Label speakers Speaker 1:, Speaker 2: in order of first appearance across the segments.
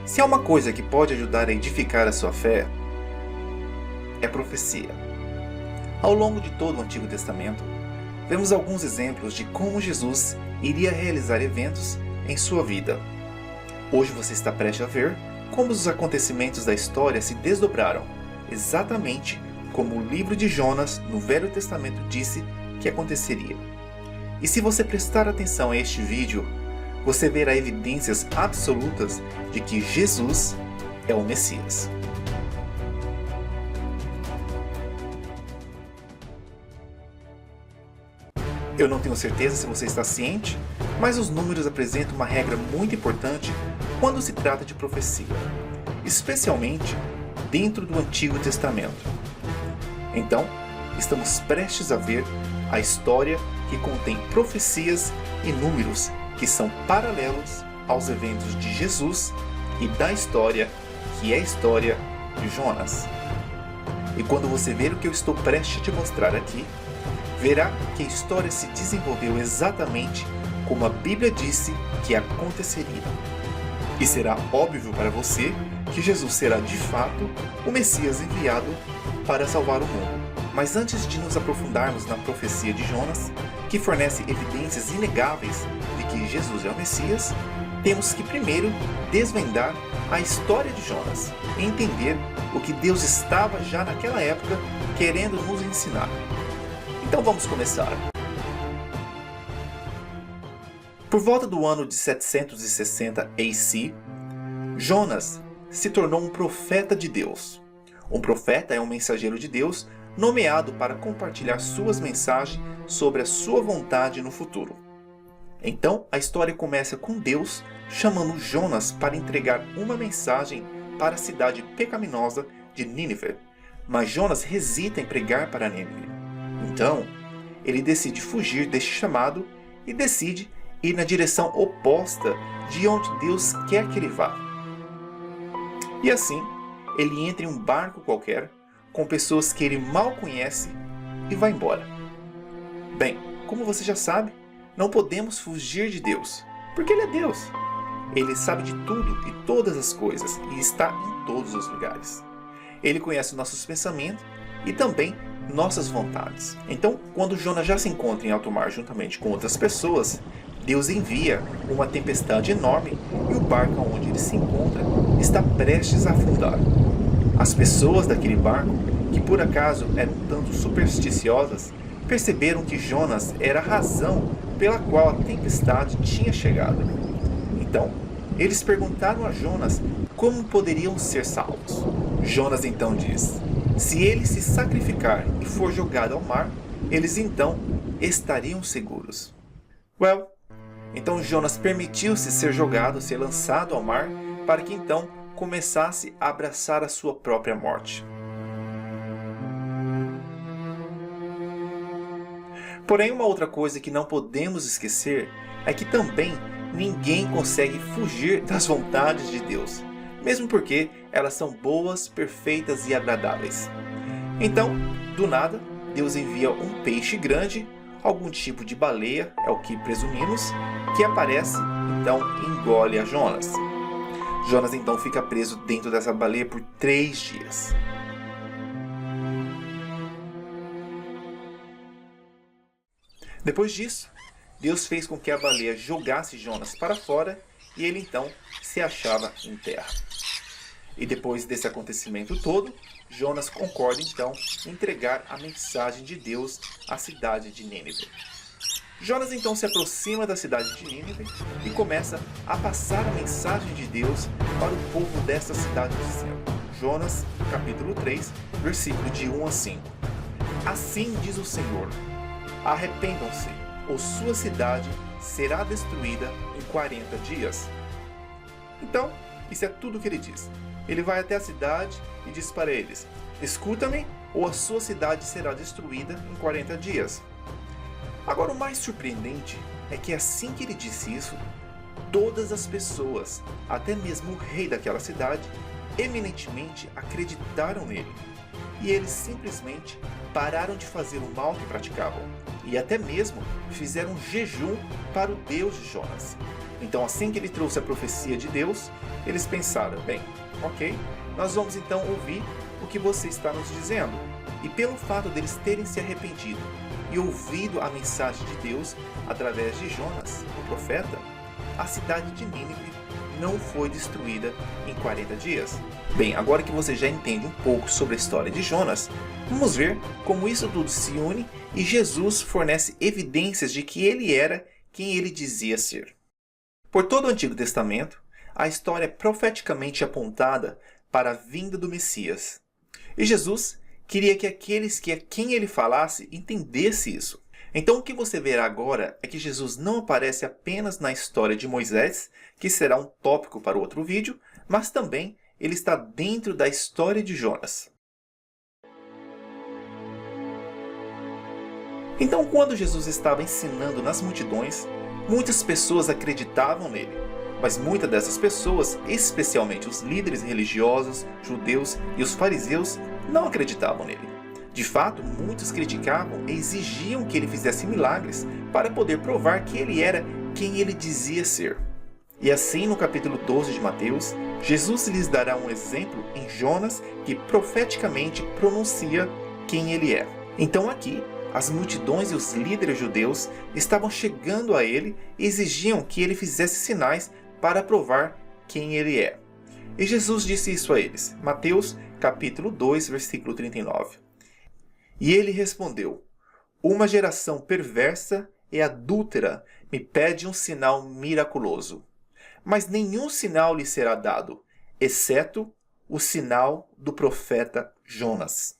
Speaker 1: Se há uma coisa que pode ajudar a edificar a sua fé, é profecia. Ao longo de todo o Antigo Testamento, vemos alguns exemplos de como Jesus iria realizar eventos em sua vida. Hoje você está prestes a ver como os acontecimentos da história se desdobraram, exatamente como o livro de Jonas no Velho Testamento disse que aconteceria. E se você prestar atenção a este vídeo, você verá evidências absolutas de que Jesus é o Messias. Eu não tenho certeza se você está ciente, mas os números apresentam uma regra muito importante quando se trata de profecia, especialmente dentro do Antigo Testamento. Então, estamos prestes a ver a história que contém profecias e números que são paralelos aos eventos de Jesus e da história que é a história de Jonas. E quando você ver o que eu estou prestes a te mostrar aqui, verá que a história se desenvolveu exatamente como a Bíblia disse que aconteceria. E será óbvio para você que Jesus será de fato o Messias enviado para salvar o mundo. Mas antes de nos aprofundarmos na profecia de Jonas, que fornece evidências inegáveis de que Jesus é o Messias, temos que primeiro desvendar a história de Jonas e entender o que Deus estava já naquela época querendo nos ensinar. Então vamos começar. Por volta do ano de 760 AC, Jonas se tornou um profeta de Deus. Um profeta é um mensageiro de Deus nomeado para compartilhar suas mensagens sobre a sua vontade no futuro. Então a história começa com Deus chamando Jonas para entregar uma mensagem para a cidade pecaminosa de Nínive, mas Jonas hesita em pregar para Nínive. Então, ele decide fugir deste chamado e decide ir na direção oposta de onde Deus quer que ele vá. E assim, ele entra em um barco qualquer, com pessoas que ele mal conhece, e vai embora. Bem, como você já sabe, não podemos fugir de Deus, porque Ele é Deus. Ele sabe de tudo e todas as coisas, e está em todos os lugares. Ele conhece nossos pensamentos e também nossas vontades. Então, quando Jonas já se encontra em alto mar juntamente com outras pessoas, Deus envia uma tempestade enorme e o barco onde ele se encontra está prestes a afundar. As pessoas daquele barco, que por acaso eram tanto supersticiosas, perceberam que Jonas era a razão pela qual a tempestade tinha chegado. Então, eles perguntaram a Jonas como poderiam ser salvos. Jonas então diz: se ele se sacrificar e for jogado ao mar, eles então estariam seguros. Então Jonas permitiu-se ser jogado, ser lançado ao mar, para que então começasse a abraçar a sua própria morte. Porém, uma outra coisa que não podemos esquecer é que também ninguém consegue fugir das vontades de Deus, mesmo porque elas são boas, perfeitas e agradáveis. Então, do nada, Deus envia um peixe grande, algum tipo de baleia, é o que presumimos, que aparece, então engole a Jonas. Jonas então fica preso dentro dessa baleia por 3 dias. Depois disso, Deus fez com que a baleia jogasse Jonas para fora e ele então se achava em terra. E depois desse acontecimento todo, Jonas concorda então em entregar a mensagem de Deus à cidade de Nínive. Jonas então se aproxima da cidade de Nínive e começa a passar a mensagem de Deus para o povo desta cidade dizendo: Jonas, capítulo 3, versículo de 1 a 5. Assim diz o Senhor: arrependam-se, ou sua cidade será destruída em 40 dias. Então, isso é tudo o que ele diz. Ele vai até a cidade e diz para eles: escuta-me, ou a sua cidade será destruída em 40 dias. Agora, o mais surpreendente é que assim que ele disse isso, todas as pessoas, até mesmo o rei daquela cidade, eminentemente acreditaram nele. E eles simplesmente pararam de fazer o mal que praticavam. e até mesmo fizeram um jejum para o Deus de Jonas. Então, assim que ele trouxe a profecia de Deus, eles pensaram: bem, ok, nós vamos então ouvir o que você está nos dizendo. E pelo fato deles terem se arrependido e ouvido a mensagem de Deus através de Jonas, o profeta, a cidade de Nínive não foi destruída em 40 dias. Bem, agora que você já entende um pouco sobre a história de Jonas, vamos ver como isso tudo se une e Jesus fornece evidências de que ele era quem ele dizia ser. Por todo o Antigo Testamento, a história é profeticamente apontada para a vinda do Messias. E Jesus queria que aqueles que a quem ele falasse entendesse isso. Então o que você verá agora é que Jesus não aparece apenas na história de Moisés, que será um tópico para outro vídeo, mas também ele está dentro da história de Jonas. Então, quando Jesus estava ensinando nas multidões, muitas pessoas acreditavam nele, mas muitas dessas pessoas, especialmente os líderes religiosos, judeus e os fariseus, não acreditavam nele. De fato, muitos criticavam e exigiam que ele fizesse milagres para poder provar que ele era quem ele dizia ser. E assim, no capítulo 12 de Mateus, Jesus lhes dará um exemplo em Jonas que profeticamente pronuncia quem ele é. Então aqui, as multidões e os líderes judeus estavam chegando a ele e exigiam que ele fizesse sinais para provar quem ele é. E Jesus disse isso a eles. Mateus capítulo 2, versículo 39. E ele respondeu: uma geração perversa e adúltera me pede um sinal miraculoso. Mas nenhum sinal lhe será dado, exceto o sinal do profeta Jonas.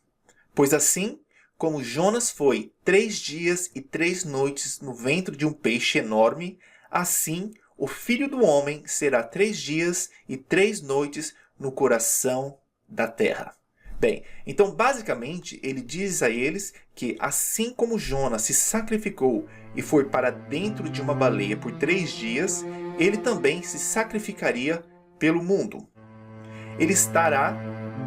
Speaker 1: Pois assim como Jonas foi 3 dias e 3 noites no ventre de um peixe enorme, assim o Filho do Homem será 3 dias e 3 noites no coração da terra. Bem, então basicamente ele diz a eles que assim como Jonas se sacrificou e foi para dentro de uma baleia por 3 dias, ele também se sacrificaria pelo mundo. Ele estará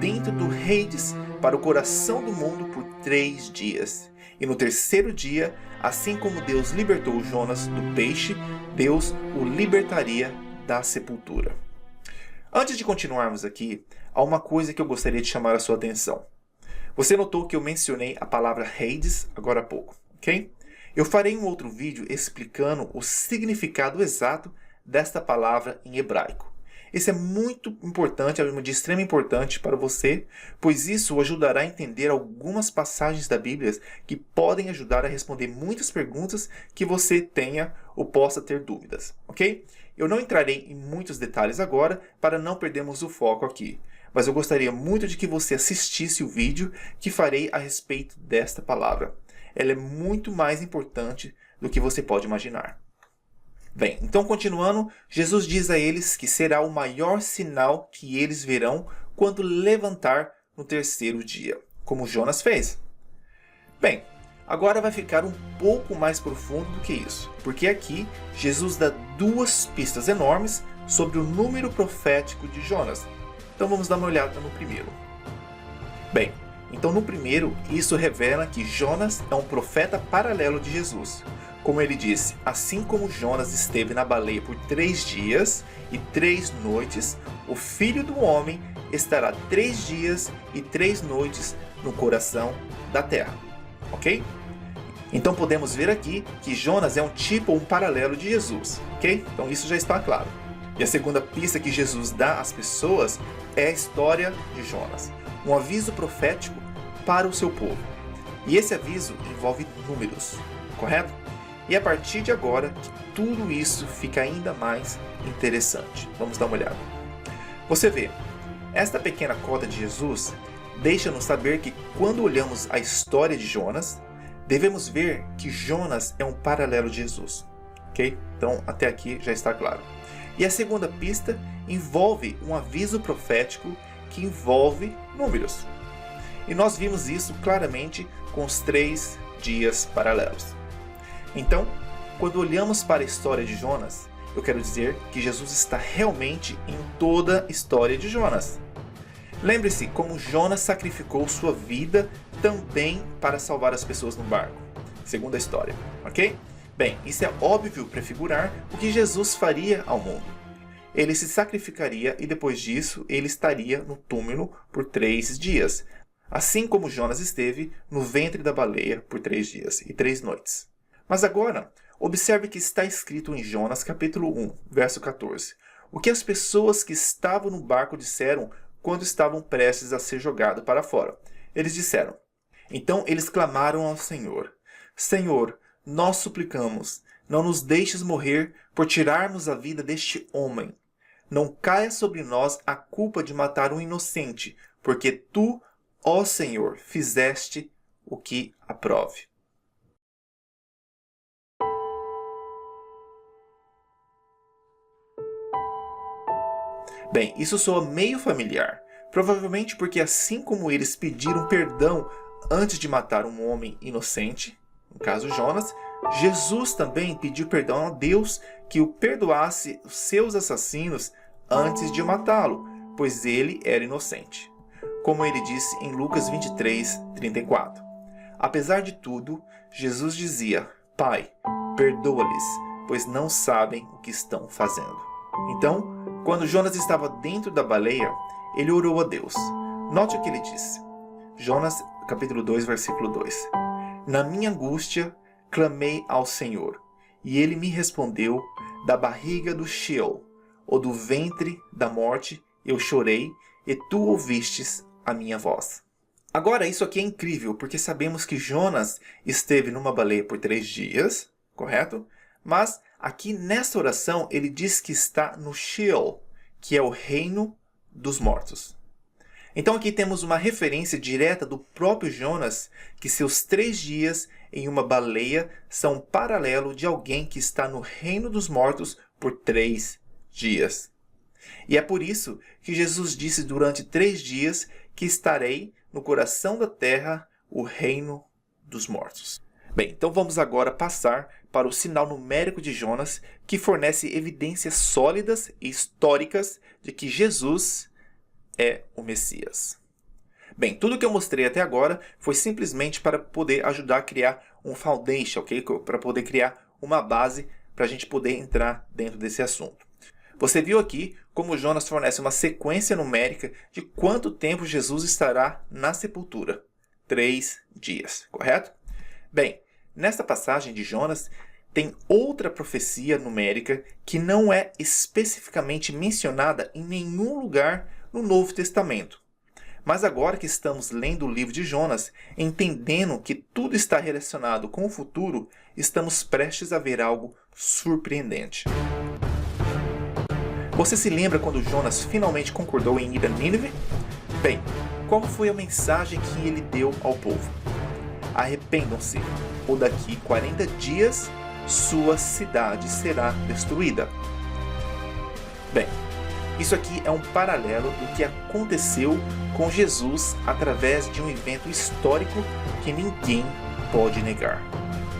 Speaker 1: dentro do Hades para o coração do mundo por 3 dias. E no terceiro dia, assim como Deus libertou Jonas do peixe, Deus o libertaria da sepultura. Antes de continuarmos aqui, há uma coisa que eu gostaria de chamar a sua atenção. Você notou que eu mencionei a palavra Hades agora há pouco, ok? Eu farei um outro vídeo explicando o significado exato desta palavra em hebraico. Isso é muito importante, é de extrema importância para você, pois isso o ajudará a entender algumas passagens da Bíblia que podem ajudar a responder muitas perguntas que você tenha ou possa ter dúvidas, ok? Eu não entrarei em muitos detalhes agora para não perdermos o foco aqui, mas eu gostaria muito de que você assistisse o vídeo que farei a respeito desta palavra. Ela é muito mais importante do que você pode imaginar. Bem, então continuando, Jesus diz a eles que será o maior sinal que eles verão quando levantar no terceiro dia, como Jonas fez. Bem, agora vai ficar um pouco mais profundo do que isso, porque aqui Jesus dá 2 pistas enormes sobre o número profético de Jonas. Então vamos dar uma olhada no primeiro. Bem, então no primeiro, isso revela que Jonas é um profeta paralelo de Jesus. Como ele disse, assim como Jonas esteve na baleia por 3 dias e 3 noites, o Filho do Homem estará 3 dias e 3 noites no coração da terra. Ok? Então podemos ver aqui que Jonas é um tipo ou um paralelo de Jesus. Ok? Então isso já está claro. E a segunda pista que Jesus dá às pessoas é a história de Jonas. Um aviso profético para o seu povo. E esse aviso envolve números. Correto? E a partir de agora, tudo isso fica ainda mais interessante. Vamos dar uma olhada. Você vê, esta pequena coda de Jesus deixa-nos saber que quando olhamos a história de Jonas, devemos ver que Jonas é um paralelo de Jesus. Ok? Então, até aqui já está claro. E a segunda pista envolve um aviso profético que envolve números. E nós vimos isso claramente com os 3 dias paralelos. Então, quando olhamos para a história de Jonas, eu quero dizer que Jesus está realmente em toda a história de Jonas. Lembre-se como Jonas sacrificou sua vida também para salvar as pessoas no barco. segundo a história, ok? Bem, isso é óbvio prefigurar o que Jesus faria ao mundo. Ele se sacrificaria e depois disso ele estaria no túmulo por 3 dias, assim como Jonas esteve no ventre da baleia por 3 dias e 3 noites. Mas agora, observe que está escrito em Jonas capítulo 1, verso 14, o que as pessoas que estavam no barco disseram quando estavam prestes a ser jogados para fora. Eles disseram: então eles clamaram ao Senhor: Senhor, nós suplicamos, não nos deixes morrer por tirarmos a vida deste homem. Não caia sobre nós a culpa de matar um inocente, porque tu, ó Senhor, fizeste o que aprove. Bem, isso soa meio familiar, provavelmente porque assim como eles pediram perdão antes de matar um homem inocente, no caso Jonas, Jesus também pediu perdão a Deus que o perdoasse os seus assassinos antes de matá-lo, pois ele era inocente. Como ele disse em Lucas 23, 34. Apesar de tudo, Jesus dizia: Pai, perdoa-lhes, pois não sabem o que estão fazendo. Então, quando Jonas estava dentro da baleia, ele orou a Deus. Note o que ele disse. Jonas, capítulo 2, versículo 2. Na minha angústia, clamei ao Senhor, e ele me respondeu da barriga do Sheol, ou do ventre da morte, eu chorei, e tu ouvistes a minha voz. Agora, isso aqui é incrível, porque sabemos que Jonas esteve numa baleia por 3 dias, correto? Mas aqui nessa oração ele diz que está no Sheol, que é o reino dos mortos. Então aqui temos uma referência direta do próprio Jonas, que seus 3 dias em uma baleia são paralelo de alguém que está no reino dos mortos por 3 dias. E é por isso que Jesus disse durante 3 dias que estarei no coração da terra o reino dos mortos. Bem, então vamos agora passar para o sinal numérico de Jonas, que fornece evidências sólidas e históricas de que Jesus é o Messias. Bem, tudo que eu mostrei até agora foi simplesmente para poder ajudar a criar um foundation, ok? Para poder criar uma base para a gente poder entrar dentro desse assunto. Você viu aqui como Jonas fornece uma sequência numérica de quanto tempo Jesus estará na sepultura. 3 dias, correto? Bem, nesta passagem de Jonas, tem outra profecia numérica que não é especificamente mencionada em nenhum lugar no Novo Testamento. Mas agora que estamos lendo o livro de Jonas, entendendo que tudo está relacionado com o futuro, estamos prestes a ver algo surpreendente. Você se lembra quando Jonas finalmente concordou em ir a Nínive? Bem, qual foi a mensagem que ele deu ao povo? Arrependam-se, ou daqui 40 dias sua cidade será destruída. Bem, isso aqui é um paralelo do que aconteceu com Jesus através de um evento histórico que ninguém pode negar.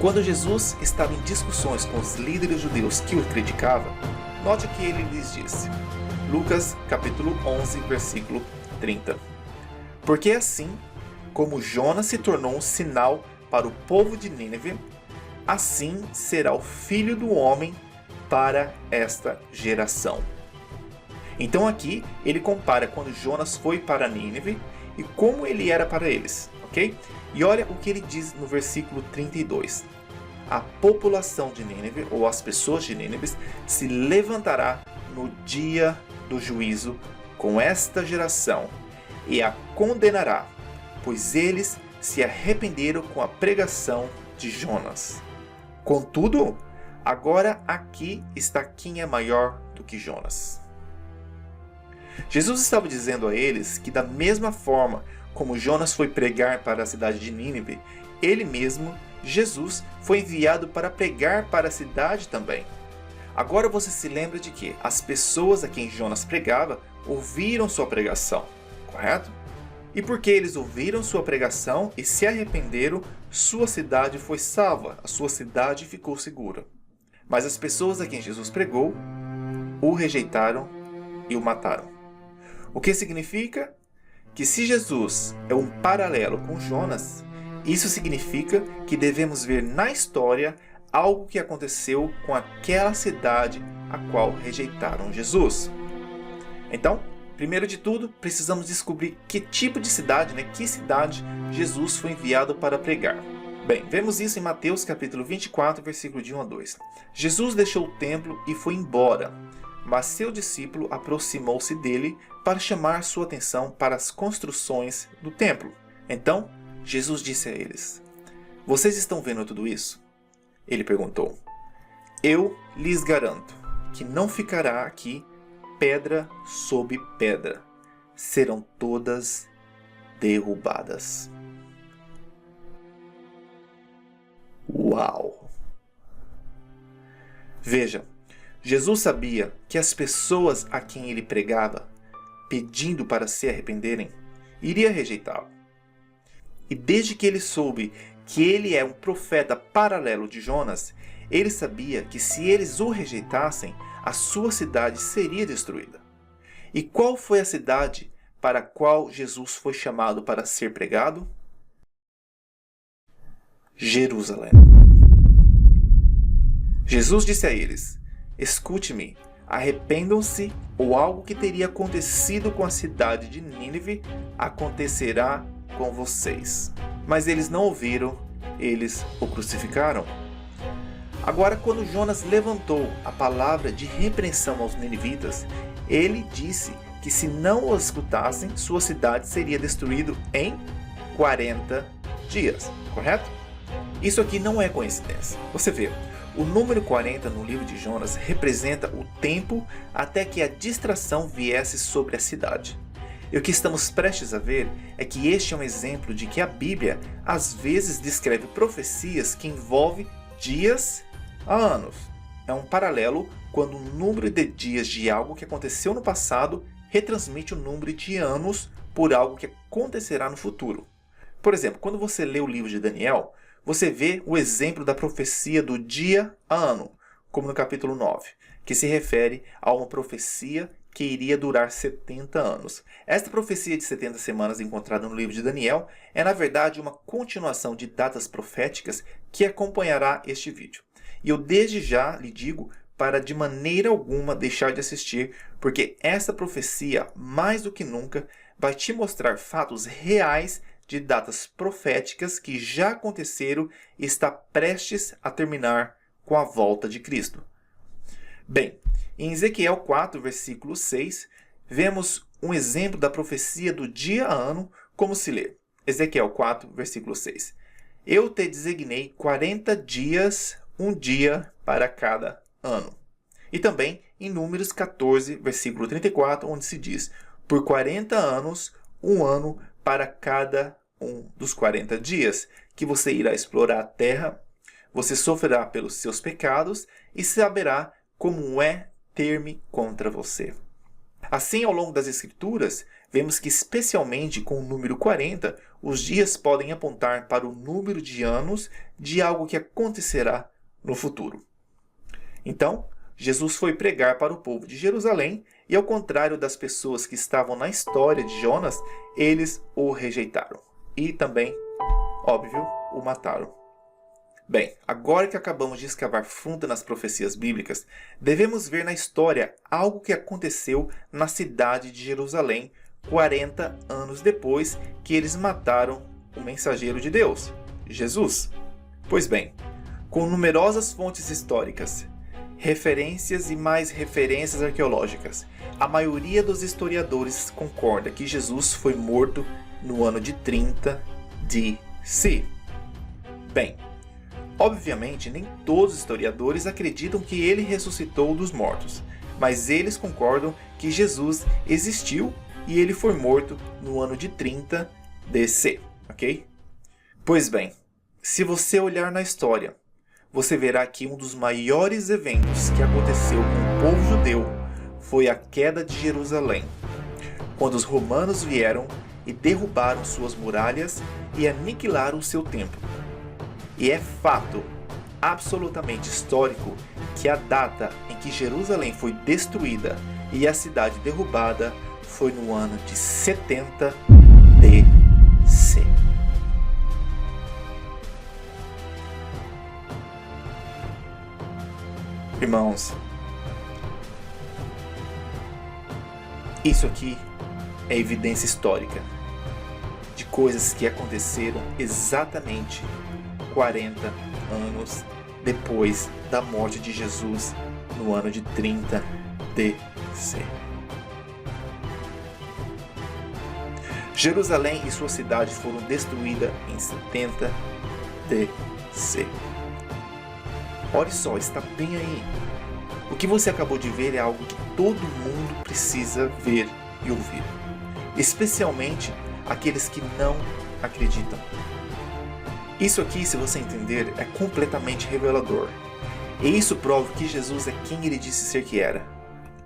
Speaker 1: Quando Jesus estava em discussões com os líderes judeus que o criticavam, note o que ele lhes disse. Lucas capítulo 11, versículo 30. Porque assim como Jonas se tornou um sinal para o povo de Nínive, assim será o Filho do Homem para esta geração. Então aqui ele compara quando Jonas foi para Nínive e como ele era para eles, ok? E olha o que ele diz no versículo 32. A população de Nínive, ou as pessoas de Nínive, se levantará no dia do juízo com esta geração e a condenará, pois eles se arrependeram com a pregação de Jonas. Contudo, agora aqui está quem é maior do que Jonas. Jesus estava dizendo a eles que da mesma forma como Jonas foi pregar para a cidade de Nínive, ele mesmo, Jesus, foi enviado para pregar para a cidade também. Agora você se lembra de que as pessoas a quem Jonas pregava ouviram sua pregação, correto? E porque eles ouviram sua pregação e se arrependeram, sua cidade foi salva, a sua cidade ficou segura. Mas as pessoas a quem Jesus pregou o rejeitaram e o mataram. O que significa que se Jesus é um paralelo com Jonas, Isso significa que devemos ver na história algo que aconteceu com aquela cidade a qual rejeitaram Jesus. Então, primeiro de tudo, precisamos descobrir que tipo de cidade, que cidade Jesus foi enviado para pregar. Bem, vemos isso em Mateus capítulo 24, versículo de 1 a 2. Jesus deixou o templo e foi embora, mas seu discípulo aproximou-se dele para chamar sua atenção para as construções do templo. Então, Jesus disse a eles: "Vocês estão vendo tudo isso?" Ele perguntou: "Eu lhes garanto que não ficará aqui pedra sobre pedra. Serão todas derrubadas." Uau! Veja, Jesus sabia que as pessoas a quem ele pregava, pedindo para se arrependerem, iria rejeitá-lo. E desde que ele soube que ele é um profeta paralelo de Jonas, ele sabia que se eles o rejeitassem, a sua cidade seria destruída. E qual foi a cidade para a qual Jesus foi chamado para ser pregado? Jerusalém. Jesus disse a eles: "Escute-me, arrependam-se, ou algo que teria acontecido com a cidade de Nínive acontecerá com vocês." Mas eles não ouviram, eles o crucificaram. Agora, quando Jonas levantou a palavra de repreensão aos ninivitas, ele disse que se não o escutassem, sua cidade seria destruída em 40 dias, correto? Isso aqui não é coincidência. Você vê, o número 40 no livro de Jonas representa o tempo até que a distração viesse sobre a cidade. E o que estamos prestes a ver é que este é um exemplo de que a Bíblia às vezes descreve profecias que envolvem dias a anos. É um paralelo quando o número de dias de algo que aconteceu no passado retransmite o número de anos por algo que acontecerá no futuro. Por exemplo, quando você lê o livro de Daniel, você vê o exemplo da profecia do dia a ano, como no capítulo 9, que se refere a uma profecia que iria durar 70 anos. Esta profecia de 70 semanas encontrada no livro de Daniel é, na verdade, uma continuação de datas proféticas que acompanhará este vídeo. E eu desde já lhe digo para de maneira alguma deixar de assistir, porque essa profecia, mais do que nunca, vai te mostrar fatos reais de datas proféticas que já aconteceram e está prestes a terminar com a volta de Cristo. Bem, em Ezequiel 4, versículo 6, vemos um exemplo da profecia do dia a ano, como se lê. Ezequiel 4, versículo 6. "Eu te designei 40 dias, um dia para cada ano." E também em Números 14, versículo 34, onde se diz: "Por 40 anos, um ano para cada um dos 40 dias, que você irá explorar a terra, você sofrerá pelos seus pecados e saberá como é ter-me contra você." Assim, ao longo das Escrituras, vemos que, especialmente com o número 40, os dias podem apontar para o número de anos de algo que acontecerá no futuro. Então, Jesus foi pregar para o povo de Jerusalém e, ao contrário das pessoas que estavam na história de Jonas, eles o rejeitaram. E também, óbvio, o mataram. Bem, agora que acabamos de escavar fundo nas profecias bíblicas, devemos ver na história algo que aconteceu na cidade de Jerusalém 40 anos depois que eles mataram o mensageiro de Deus, Jesus. Pois bem, com numerosas fontes históricas, referências e mais referências arqueológicas, a maioria dos historiadores concorda que Jesus foi morto no ano de 30 D.C. Bem, obviamente nem todos os historiadores acreditam que ele ressuscitou dos mortos, mas eles concordam que Jesus existiu e ele foi morto no ano de 30 D.C., ok? Pois bem, se você olhar na história, você verá que um dos maiores eventos que aconteceu com o povo judeu foi a queda de Jerusalém, quando os romanos vieram e derrubaram suas muralhas e aniquilaram o seu templo. E é fato, absolutamente histórico, que a data em que Jerusalém foi destruída e a cidade derrubada foi no ano de 70 D.C. Irmãos, isso aqui é evidência histórica de coisas que aconteceram exatamente 40 anos depois da morte de Jesus, no ano de 30 DC. Jerusalém e sua cidade foram destruídas em 70 DC. Olha só, está bem aí. O que você acabou de ver é algo que todo mundo precisa ver e ouvir, especialmente aqueles que não acreditam. Isso aqui, se você entender, é completamente revelador. E isso prova que Jesus é quem ele disse ser que era,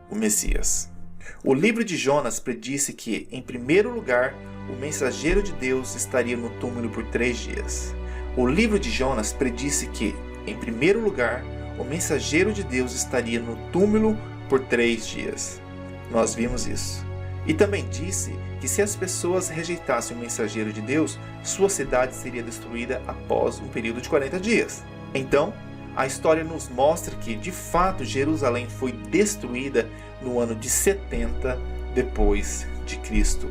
Speaker 1: o Messias. O livro de Jonas predisse que, em primeiro lugar, o mensageiro de Deus estaria no túmulo por 3 dias. O livro de Jonas predisse que, em primeiro lugar, o mensageiro de Deus estaria no túmulo por 3 dias. Nós vimos isso. E também disse que se as pessoas rejeitassem o mensageiro de Deus, sua cidade seria destruída após um período de 40 dias. Então, a história nos mostra que, de fato, Jerusalém foi destruída no ano de 70 depois de Cristo,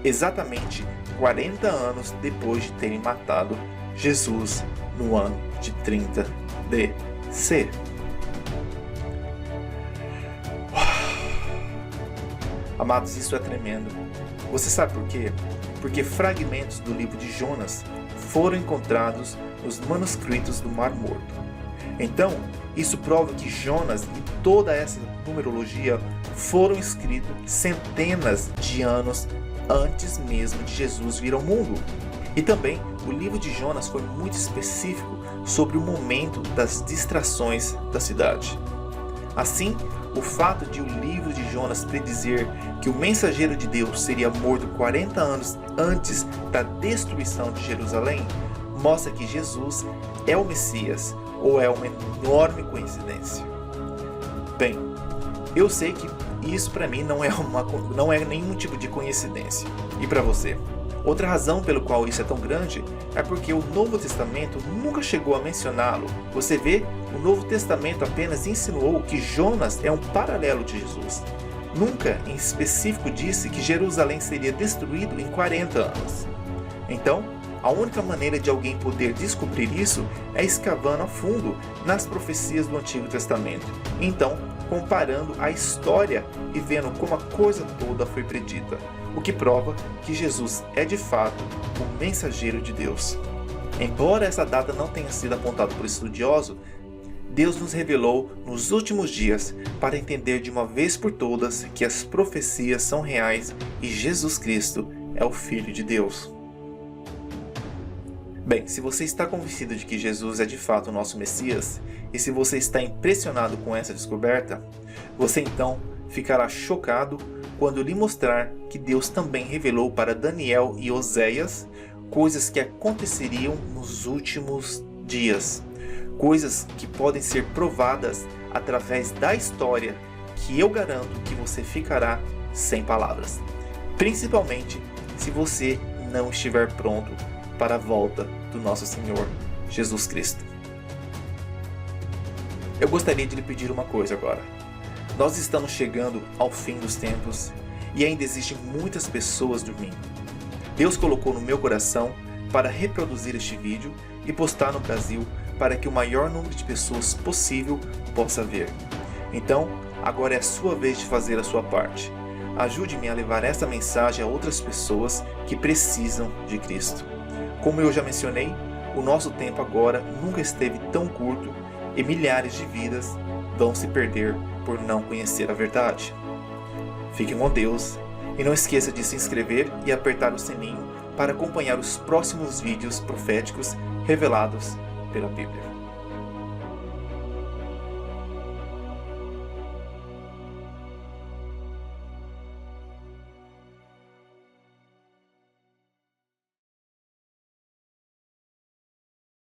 Speaker 1: exatamente 40 anos depois de terem matado Jesus no ano de 30 DC. Amados, isso é tremendo. Você sabe por quê? Porque fragmentos do livro de Jonas foram encontrados nos manuscritos do Mar Morto. Então, isso prova que Jonas e toda essa numerologia foram escritos centenas de anos antes mesmo de Jesus vir ao mundo. E também, o livro de Jonas foi muito específico sobre o momento das distrações da cidade. Assim, o fato de o livro de Jonas predizer que o mensageiro de Deus seria morto 40 anos antes da destruição de Jerusalém mostra que Jesus é o Messias, ou é uma enorme coincidência? Bem, eu sei que isso para mim não é nenhum tipo de coincidência. E para você? Outra razão pelo qual isso é tão grande é porque o Novo Testamento nunca chegou a mencioná-lo. Você vê, o Novo Testamento apenas insinuou que Jonas é um paralelo de Jesus. Nunca em específico disse que Jerusalém seria destruído em 40 anos. Então, a única maneira de alguém poder descobrir isso é escavando a fundo nas profecias do Antigo Testamento. Então, comparando a história e vendo como a coisa toda foi predita, o que prova que Jesus é de fato o mensageiro de Deus. Embora essa data não tenha sido apontada por estudiosos, Deus nos revelou nos últimos dias para entender de uma vez por todas que as profecias são reais e Jesus Cristo é o Filho de Deus. Bem, se você está convencido de que Jesus é de fato o nosso Messias, e se você está impressionado com essa descoberta, você então ficará chocado quando lhe mostrar que Deus também revelou para Daniel e Oséias coisas que aconteceriam nos últimos dias. Coisas que podem ser provadas através da história, que eu garanto que você ficará sem palavras. Principalmente se você não estiver pronto para a volta do nosso Senhor Jesus Cristo. Eu gostaria de lhe pedir uma coisa agora. Nós estamos chegando ao fim dos tempos e ainda existem muitas pessoas dormindo. Deus colocou no meu coração para reproduzir este vídeo e postar no Brasil para que o maior número de pessoas possível possa ver. Então, agora é a sua vez de fazer a sua parte. Ajude-me a levar essa mensagem a outras pessoas que precisam de Cristo. Como eu já mencionei, o nosso tempo agora nunca esteve tão curto e milhares de vidas vão se perder por não conhecer a verdade. Fiquem com Deus e não esqueça de se inscrever e apertar o sininho para acompanhar os próximos vídeos proféticos revelados pela Bíblia.